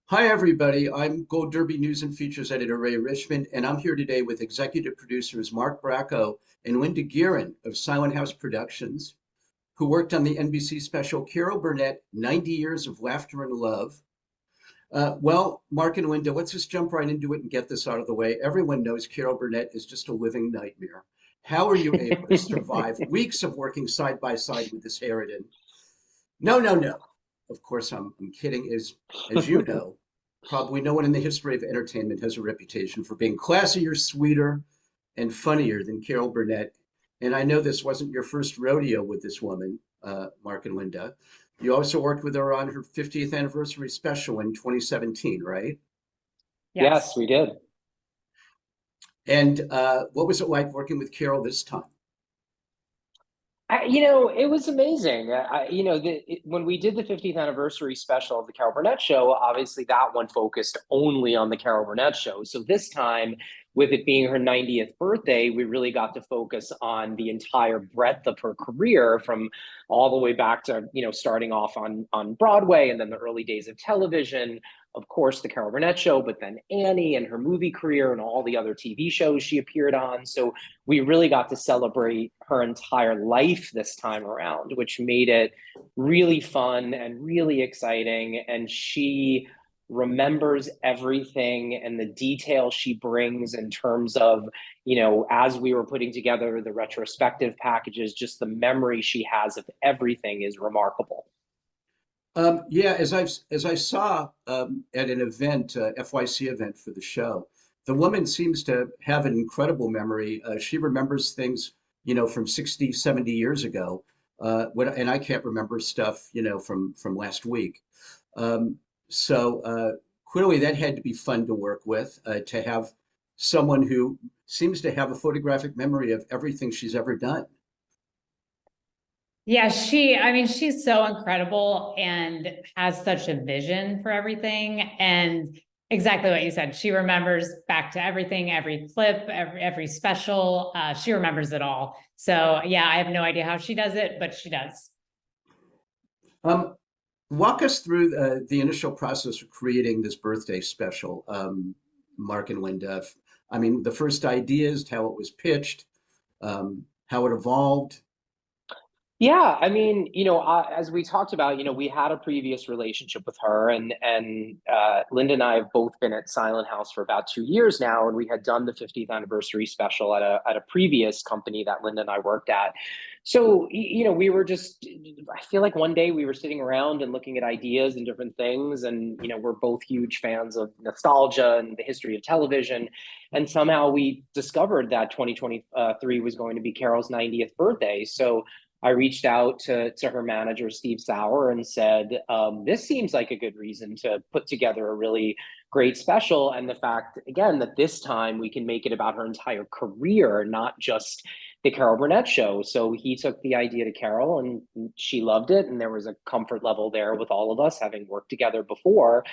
Hi, everybody. I'm Gold Derby News and Features Editor Ray Richmond, and I'm here today with executive producers Mark Bracco and Linda Gierahn of Silent House Productions, who worked on the NBC special Carol Burnett, 90 Years of Laughter and Love. Mark and Linda, let's just jump right into it and get this out of the way. Everyone knows Carol Burnett is just a living nightmare. How are you able to survive weeks of working side by side with this harridan? No, no, no. Of course, I'm kidding. As you know, probably no one in the history of entertainment has a reputation for being classier, sweeter, and funnier than Carol Burnett. And I know this wasn't your first rodeo with this woman, Mark and Linda. You also worked with her on her 50th anniversary special in 2017, right? Yes, Yes. we did. And what was it like working with Carol this time? It was amazing. When we did the 50th anniversary special of the Carol Burnett show, obviously that one focused only on the Carol Burnett show. So this time, with it being her 90th birthday, we really got to focus on the entire breadth of her career from all the way back to, starting off on Broadway and then the early days of television, of course, the Carol Burnett show, but then Annie and her movie career and all the other TV shows she appeared on. So we really got to celebrate her entire life this time around, which made it really fun and really exciting. And she remembers everything and the detail she brings in terms of, as we were putting together the retrospective packages, just the memory she has of everything is remarkable. Yeah, as I saw at an event, FYC event for the show, the woman seems to have an incredible memory. She remembers things, from 60, 70 years ago, and I can't remember stuff, from last week. So clearly that had to be fun to work with, to have someone who seems to have a photographic memory of everything she's ever done. Yeah, she's so incredible and has such a vision for everything. And exactly what you said, she remembers back to everything, every clip, every special. She remembers it all. So yeah, I have no idea how she does it, but she does. Um, Walk us through the initial process of creating this birthday special, Mark and Linda. I mean, the first ideas, how it was pitched, how it evolved. Yeah, as we talked about, we had a previous relationship with her, and Linda and I have both been at Silent House for about 2 years now, and we had done the 50th anniversary special at a previous company that Linda and I worked at. So, we were just, I feel like one day we were sitting around and looking at ideas and different things, and we're both huge fans of nostalgia and the history of television, and somehow we discovered that 2023 was going to be Carol's 90th birthday. So I reached out to her manager, Steve Sauer, and said, this seems like a good reason to put together a really great special. And the fact, again, that this time we can make it about her entire career, not just the Carol Burnett show. So he took the idea to Carol and she loved it. And there was a comfort level there with all of us having worked together before.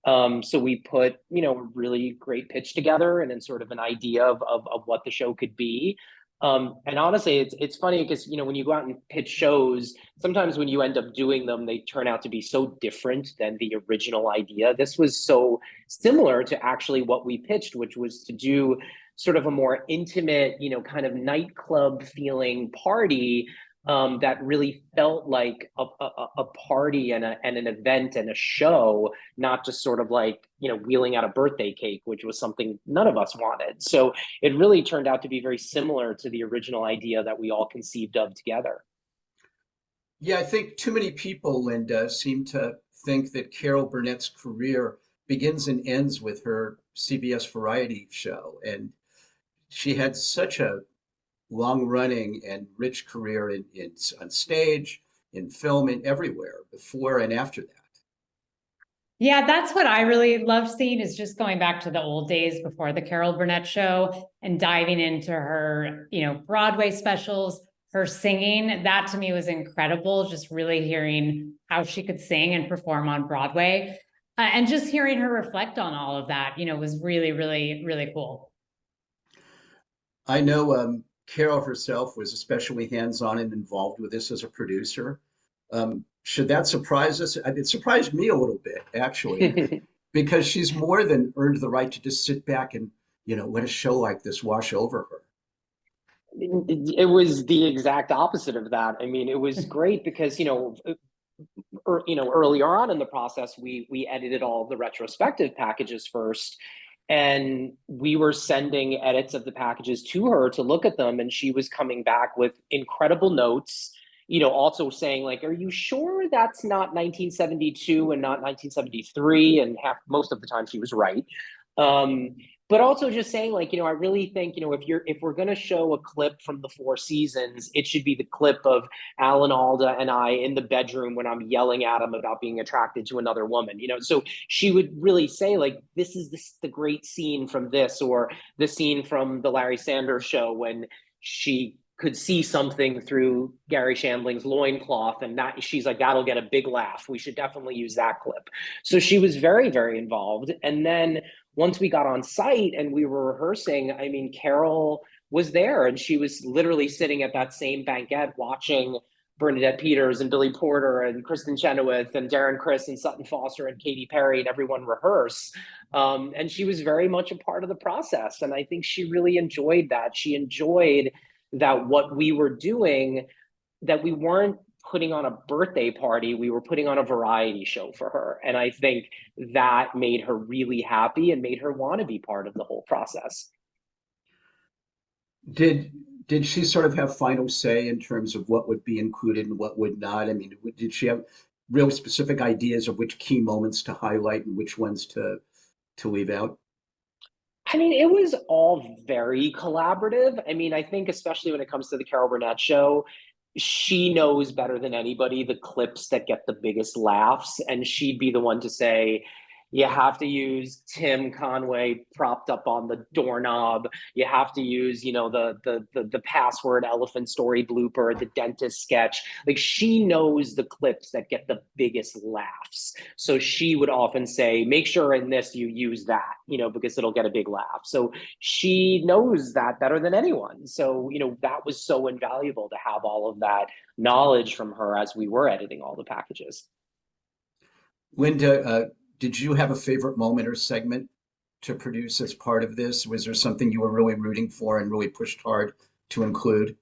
So we put, a really great pitch together and then sort of an idea of what the show could be. And honestly, it's funny because when you go out and pitch shows, sometimes when you end up doing them, they turn out to be so different than the original idea. This was so similar to actually what we pitched, which was to do sort of a more intimate, kind of nightclub feeling party that really felt like a party and an event and a show, not just sort of like, wheeling out a birthday cake, which was something none of us wanted. So it really turned out to be very similar to the original idea that we all conceived of together. Yeah, I think too many people, Linda, seem to think that Carol Burnett's career begins and ends with her CBS variety show. And she had such a long running and rich career on stage, in film, and everywhere before and after that. Yeah, that's what I really love seeing is just going back to the old days before the Carol Burnett show and diving into her, Broadway specials, her singing. That to me was incredible, just really hearing how she could sing and perform on Broadway. And just hearing her reflect on all of that, was really, really, really cool. I know Carol herself was especially hands-on and involved with this as a producer. Should that surprise us? It surprised me a little bit, actually. because she's more than earned the right to just sit back and, let a show like this wash over her. It was the exact opposite of that. I mean, it was great because, earlier on in the process, we edited all of the retrospective packages first, and we were sending edits of the packages to her to look at them, and she was coming back with incredible notes. Also saying like, "Are you sure that's not 1972 and not 1973?" And most of the time, she was right. But also just saying like, I really think, if we're going to show a clip from the Four Seasons, it should be the clip of Alan Alda and I in the bedroom when I'm yelling at him about being attracted to another woman. So she would really say like, this is the great scene from this, or the scene from the Larry Sanders Show when she could see something through Gary Shandling's loincloth, and that she's like, that'll get a big laugh. We should definitely use that clip. So she was very, very involved. And then once we got on site and we were rehearsing, I mean, Carol was there, and she was literally sitting at that same banquette watching Bernadette Peters and Billy Porter and Kristen Chenoweth and Darren Criss and Sutton Foster and Katy Perry and everyone rehearse. And she was very much a part of the process. And I think she really enjoyed that. She enjoyed that what we were doing, that we weren't putting on a birthday party, we were putting on a variety show for her. And I think that made her really happy and made her want to be part of the whole process. Did she sort of have final say in terms of what would be included and what would not? I mean, did she have real specific ideas of which key moments to highlight and which ones to leave out? I mean, it was all very collaborative. I mean, I think especially when it comes to the Carol Burnett show, she knows better than anybody the clips that get the biggest laughs, and she'd be the one to say, you have to use Tim Conway propped up on the doorknob. You have to use, the password elephant story blooper, the dentist sketch. Like, she knows the clips that get the biggest laughs. So she would often say, make sure in this you use that, because it'll get a big laugh. So she knows that better than anyone. So, that was so invaluable to have all of that knowledge from her as we were editing all the packages. Linda, did you have a favorite moment or segment to produce as part of this? Was there something you were really rooting for and really pushed hard to include?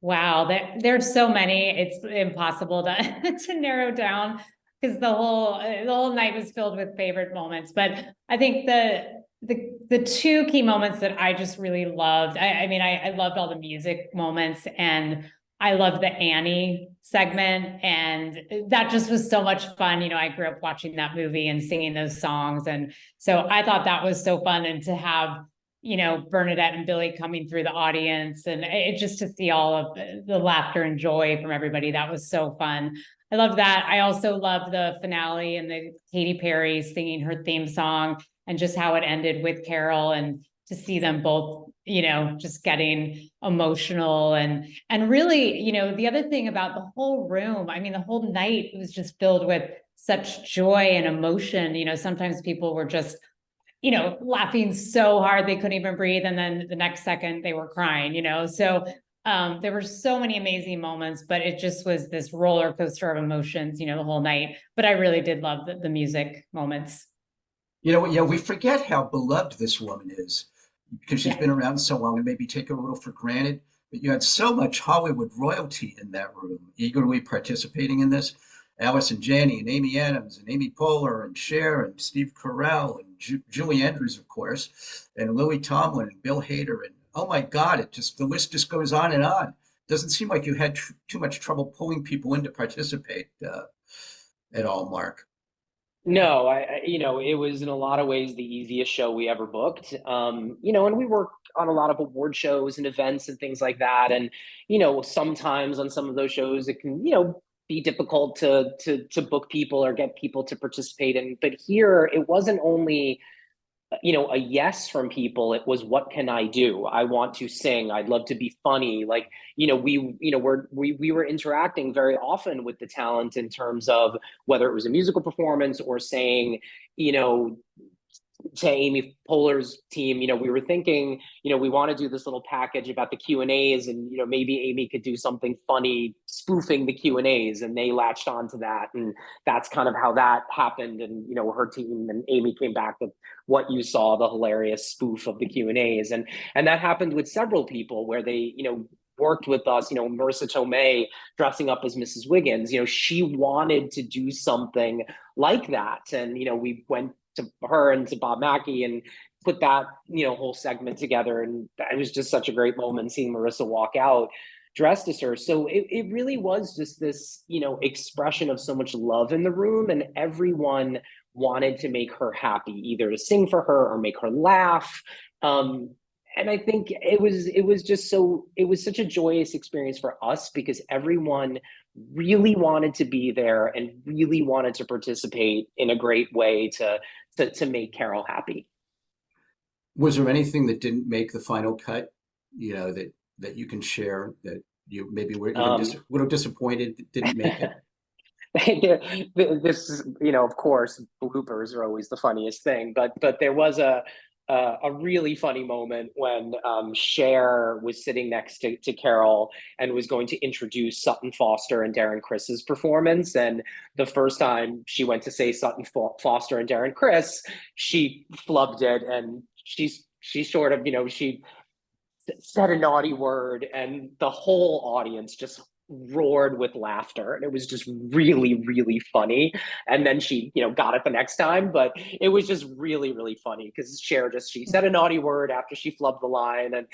Wow, there's so many. It's impossible to to narrow down because the whole night was filled with favorite moments. But I think the two key moments that I just really loved. I mean, I loved all the music moments, and I loved the Annie segment, and that just was so much fun. I grew up watching that movie and singing those songs. And so I thought that was so fun. And to have, Bernadette and Billy coming through the audience, and it just to see all of the laughter and joy from everybody. That was so fun. I love that. I also love the finale and the Katy Perry singing her theme song, and just how it ended with Carol, and to see them both, just getting emotional, and really, the other thing about the whole room, I mean, the whole night was just filled with such joy and emotion. Sometimes people were just, laughing so hard they couldn't even breathe, and then the next second they were crying. So there were so many amazing moments, but it just was this roller coaster of emotions, the whole night. But I really did love the music moments. We forget how beloved this woman is because she's been around so long and maybe take her a little for granted. But you had so much Hollywood royalty in that room, eagerly participating in this. Allison Janney and Amy Adams and Amy Poehler and Cher and Steve Carell and Julie Andrews, of course, and Lily Tomlin and Bill Hader. And oh my God, the list just goes on and on. Doesn't seem like you had too much trouble pulling people in to participate at all, Mark. No, it was in a lot of ways the easiest show we ever booked. And we work on a lot of award shows and events and things like that. And, sometimes on some of those shows, it can, be difficult to book people or get people to participate in. But here, it wasn't only a yes from people. It was, what can I do? I want to sing. I'd love to be funny. Like, we were interacting very often with the talent in terms of whether it was a musical performance or saying, to Amy Poehler's team, we were thinking, we want to do this little package about the Q&As, and maybe Amy could do something funny spoofing the Q&As, and they latched onto that, and that's kind of how that happened. And her team and Amy came back with what you saw, the hilarious spoof of the Q&As, and that happened with several people where they worked with us. Marissa Tomei dressing up as Mrs. Wiggins, she wanted to do something like that, and we went to her and to Bob Mackie and put that whole segment together, and it was just such a great moment seeing Marissa walk out dressed as her. So it really was just this expression of so much love in the room, and everyone wanted to make her happy, either to sing for her or make her laugh. And I think it was such a joyous experience for us, because everyone really wanted to be there and really wanted to participate in a great way to make Carol happy. Was there anything that didn't make the final cut, that you can share, that you maybe were even would have disappointed that didn't make it? This is, of course, bloopers are always the funniest thing, but there was a really funny moment when Cher was sitting next to Carol and was going to introduce Sutton Foster and Darren Criss's performance. And the first time she went to say Sutton Foster and Darren Criss, she flubbed it, and she sort of, she said a naughty word, and the whole audience just roared with laughter, and it was just really, really funny. And then she got it the next time, but it was just really, really funny because Cher she said a naughty word after she flubbed the line, and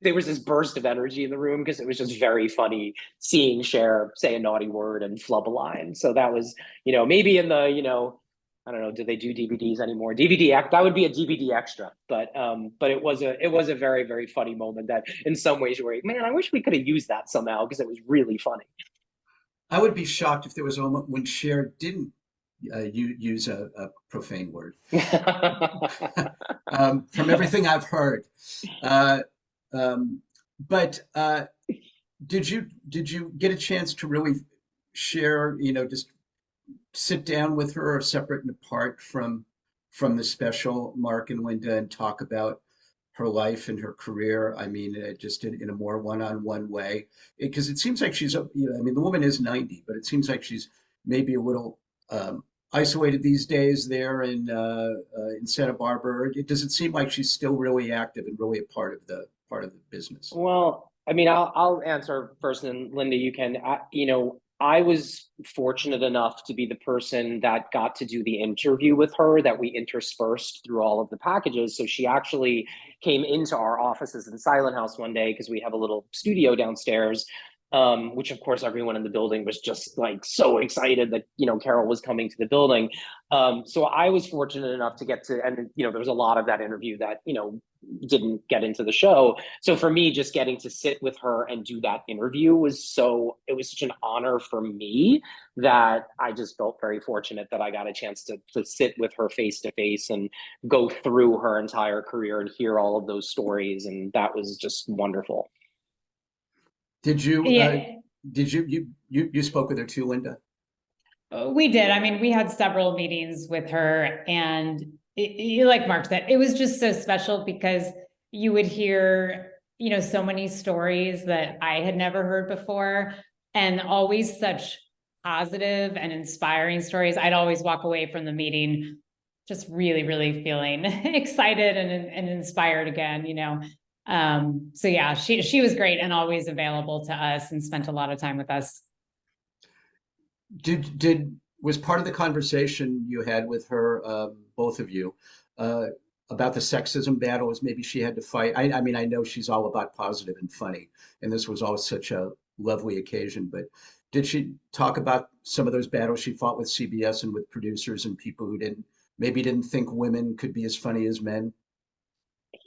there was this burst of energy in the room because it was just very funny seeing Cher say a naughty word and flub a line. So that was maybe in the I don't know, do they do DVDs anymore? That would be a DVD extra, but it was a very, very funny moment that in some ways you were like, man, I wish we could have used that somehow, because it was really funny. I would be shocked if there was a moment when Cher didn't use a profane word. From everything I've heard. But did you get a chance to really share, just sit down with her, or separate and apart from the special, Mark and Linda, and talk about her life and her career? I mean, just in a more one-on-one way, because it seems like she's, I mean, the woman is 90, but it seems like she's maybe a little isolated these days there in Santa Barbara. Does it seem like she's still really active and really a part of the business? Well, I mean, I'll answer first, and Linda, you can. I was fortunate enough to be the person that got to do the interview with her that we interspersed through all of the packages. So she actually came into our offices in Silent House one day, because we have a little studio downstairs, which of course everyone in the building was just like so excited that Carol was coming to the building. So I was fortunate enough to get to, and there was a lot of that interview that didn't get into the show. So for me, just getting to sit with her and do that interview was such an honor for me, that I just felt very fortunate that I got a chance to sit with her face to face and go through her entire career and hear all of those stories, and that was just wonderful. Did you Yeah. You spoke with her too, Linda? We did. I mean, we had several meetings with her, and like Mark said, it was just so special because you would hear, so many stories that I had never heard before, and always such positive and inspiring stories. I'd always walk away from the meeting just really, really feeling excited and inspired again, So yeah, she was great and always available to us and spent a lot of time with us. Was part of the conversation you had with her, both of you, about the sexism battles maybe she had to fight? I mean, I know she's all about positive and funny, and this was all such a lovely occasion, but did she talk about some of those battles she fought with CBS and with producers and people who didn't think women could be as funny as men?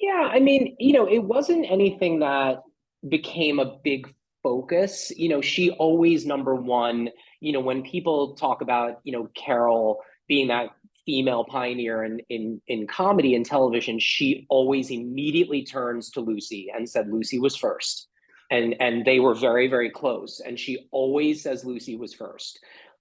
Yeah, I mean, it wasn't anything that became a big focus. She always, number one, when people talk about, Carol being that female pioneer in comedy and television, she always immediately turns to Lucy and said Lucy was first. And they were very, very close. And she always says Lucy was first.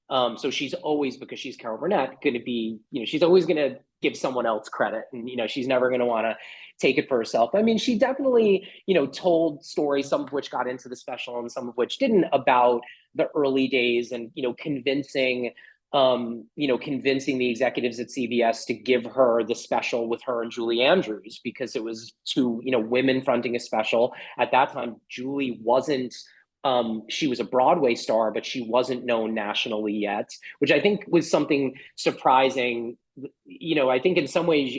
So she's always, because she's Carol Burnett, going to be, she's always going to give someone else credit, and she's never going to want to take it for herself. I mean, she definitely told stories, some of which got into the special and some of which didn't, about the early days, and convincing the executives at CBS to give her the special with her and Julie Andrews, because it was two women fronting a special. At that time, Julie wasn't she was a Broadway star, but she wasn't known nationally yet, which I think was something surprising. I think in some ways,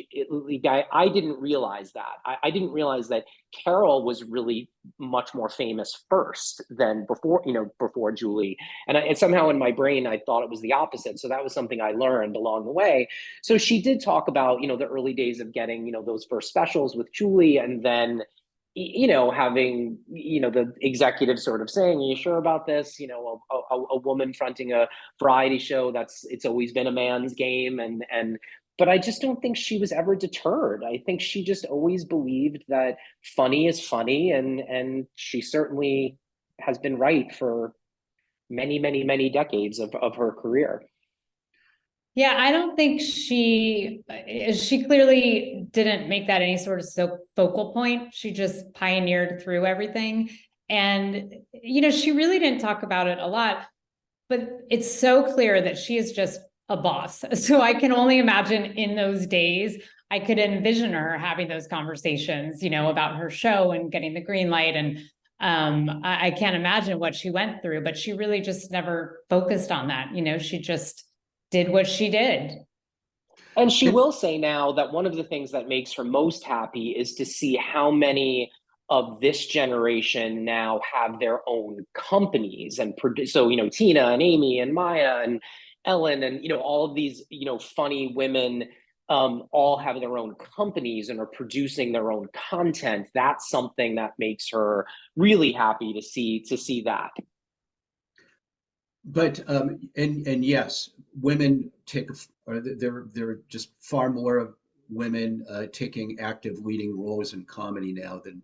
I didn't realize that. I didn't realize that Carol was really much more famous first than before Julie. And somehow in my brain, I thought it was the opposite. So that was something I learned along the way. So she did talk about, the early days of getting, those first specials with Julie, and then having the executive sort of saying, "Are you sure about this? A woman fronting a variety show, it's always been a man's game." But I just don't think she was ever deterred. I think she just always believed that funny is funny, and she certainly has been right for many, many, many decades of her career. Yeah, I don't think she clearly didn't make that any sort of focal point. She just pioneered through everything. And, she really didn't talk about it a lot, but it's so clear that she is just a boss. So I can only imagine in those days, I could envision her having those conversations, about her show and getting the green light. And I can't imagine what she went through, but she really just never focused on that. She just did what she did. And she will say now that one of the things that makes her most happy is to see how many of this generation now have their own companies and produce. So, Tina and Amy and Maya and Ellen and, all of these, funny women all have their own companies and are producing their own content. That's something that makes her really happy to see that. But and yes, women there are just far more of women taking active leading roles in comedy now than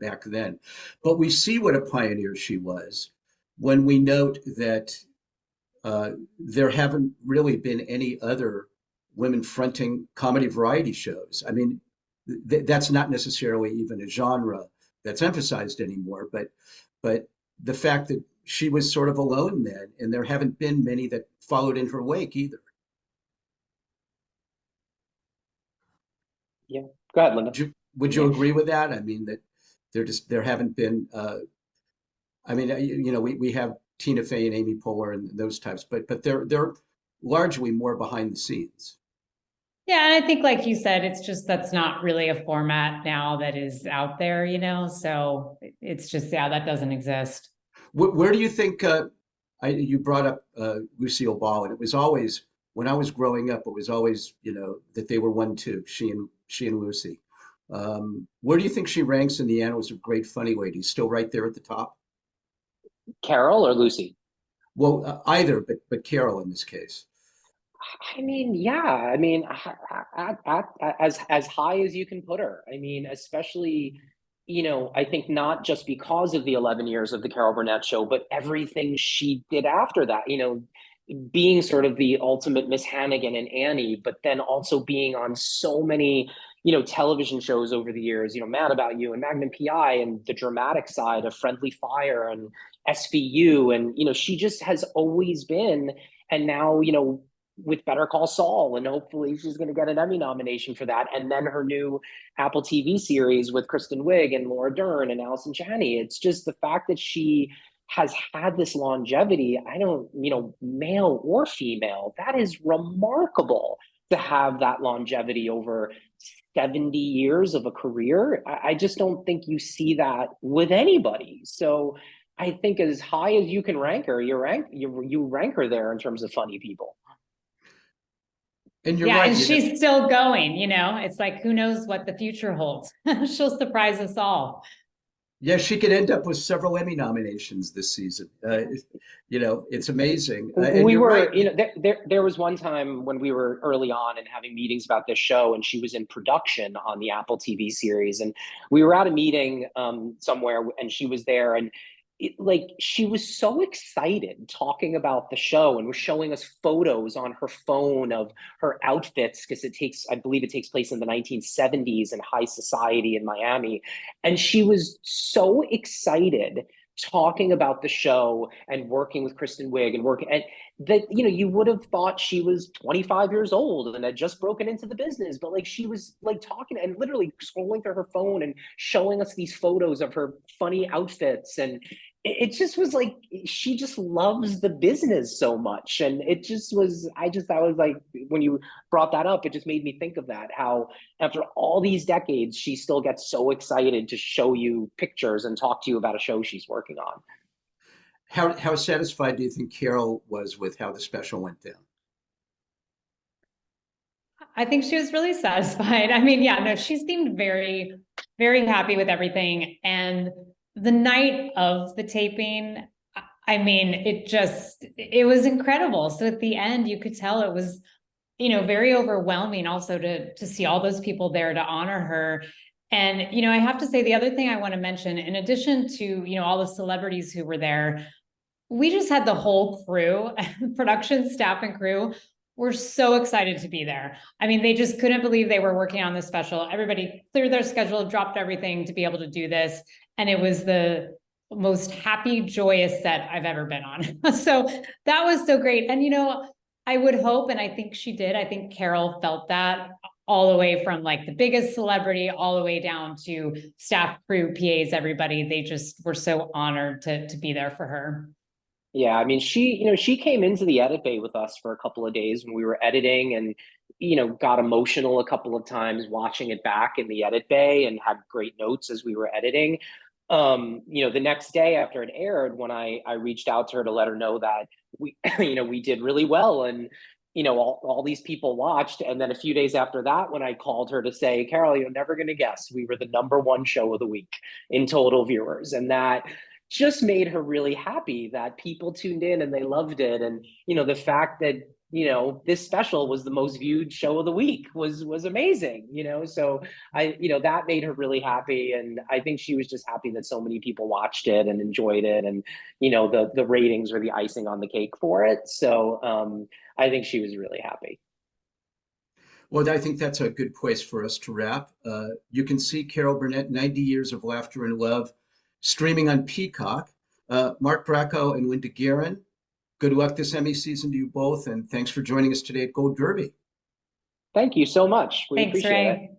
back then. But we see what a pioneer she was when we note that there haven't really been any other women fronting comedy variety shows. I mean, that's not necessarily even a genre that's emphasized anymore, but the fact that she was sort of alone then, and there haven't been many that followed in her wake either. Yeah, go ahead, Linda. Would you agree with that? I mean, that there haven't been. I mean, we have Tina Fey and Amy Poehler and those types, but they're largely more behind the scenes. Yeah, and I think, like you said, it's just that's not really a format now that is out there, So it's just that doesn't exist. Where do you think? You brought up Lucille Ball, and it was always when I was growing up, it was always that they were 1-2, she and Lucy. Where do you think she ranks in the annals of great funny ladies? Still right there at the top? Carol or Lucy? Well, either, but Carol in this case. I mean, yeah. I mean, as high as you can put her. I mean, especially, I think not just because of the 11 years of the Carol Burnett show, but everything she did after that. Being sort of the ultimate Miss Hannigan and Annie, but then also being on so many, television shows over the years. Mad About You and Magnum PI, and the dramatic side of Friendly Fire and SVU, and she just has always been. And now, with Better Call Saul, and hopefully she's going to get an Emmy nomination for that. And then her new Apple TV series with Kristen Wiig and Laura Dern and Allison Janney. It's just the fact that she has had this longevity. I don't, male or female, that is remarkable to have that longevity over 70 years of a career. I just don't think you see that with anybody. So I think as high as you can rank her, you rank her there in terms of funny people. And you're right. And she's still going, it's like, who knows what the future holds. She'll surprise us all. Yeah, she could end up with several Emmy nominations this season. It's amazing. We were, right. There was one time when we were early on and having meetings about this show, and she was in production on the Apple TV series. And we were at a meeting somewhere, and she was there, and like she was so excited talking about the show and was showing us photos on her phone of her outfits because I believe it takes place in the 1970s in high society in Miami. And she was so excited talking about the show and working with Kristen Wiig and working and that, you would have thought she was 25 years old and had just broken into the business, but like she was like talking and literally scrolling through her phone and showing us these photos of her funny outfits. And it just was like she just loves the business so much. And it just was, I was like, when you brought that up, it just made me think of that, how after all these decades she still gets so excited to show you pictures and talk to you about a show she's working on. How satisfied do you think Carol was with how the special went down? I think she was really satisfied. I mean, yeah, no, she seemed very, very happy with everything. And the night of the taping, I mean, it was incredible. So at the end, you could tell it was, very overwhelming also to see all those people there to honor her. And, I have to say the other thing I want to mention, in addition to, all the celebrities who were there, we just had the whole crew, production staff and crew were so excited to be there. I mean, they just couldn't believe they were working on this special. Everybody cleared their schedule, dropped everything to be able to do this. And it was the most happy, joyous set I've ever been on. So that was so great. And, I would hope, and I think she did, I think Carol felt that all the way from like the biggest celebrity all the way down to staff, crew, PAs, everybody. They just were so honored to be there for her. Yeah, I mean, she came into the edit bay with us for a couple of days when we were editing and, got emotional a couple of times watching it back in the edit bay and had great notes as we were editing. The next day after it aired, when I reached out to her to let her know that we, we did really well and, all these people watched. And then a few days after that, when I called her to say, Carol, you're never going to guess, we were the #1 show of the week in total viewers. And that just made her really happy that people tuned in and they loved it. And, the fact that, this special was the most viewed show of the week was amazing, so that made her really happy. And I think she was just happy that so many people watched it and enjoyed it. And, the ratings were the icing on the cake for it. So I think she was really happy. Well, I think that's a good place for us to wrap. You can see Carol Burnett, 90 Years of Laughter and Love, streaming on Peacock. Mark Bracco and Linda Gierahn, good luck this Emmy season to you both, and thanks for joining us today at Gold Derby. Thank you so much. We Thanks, appreciate Ray. it.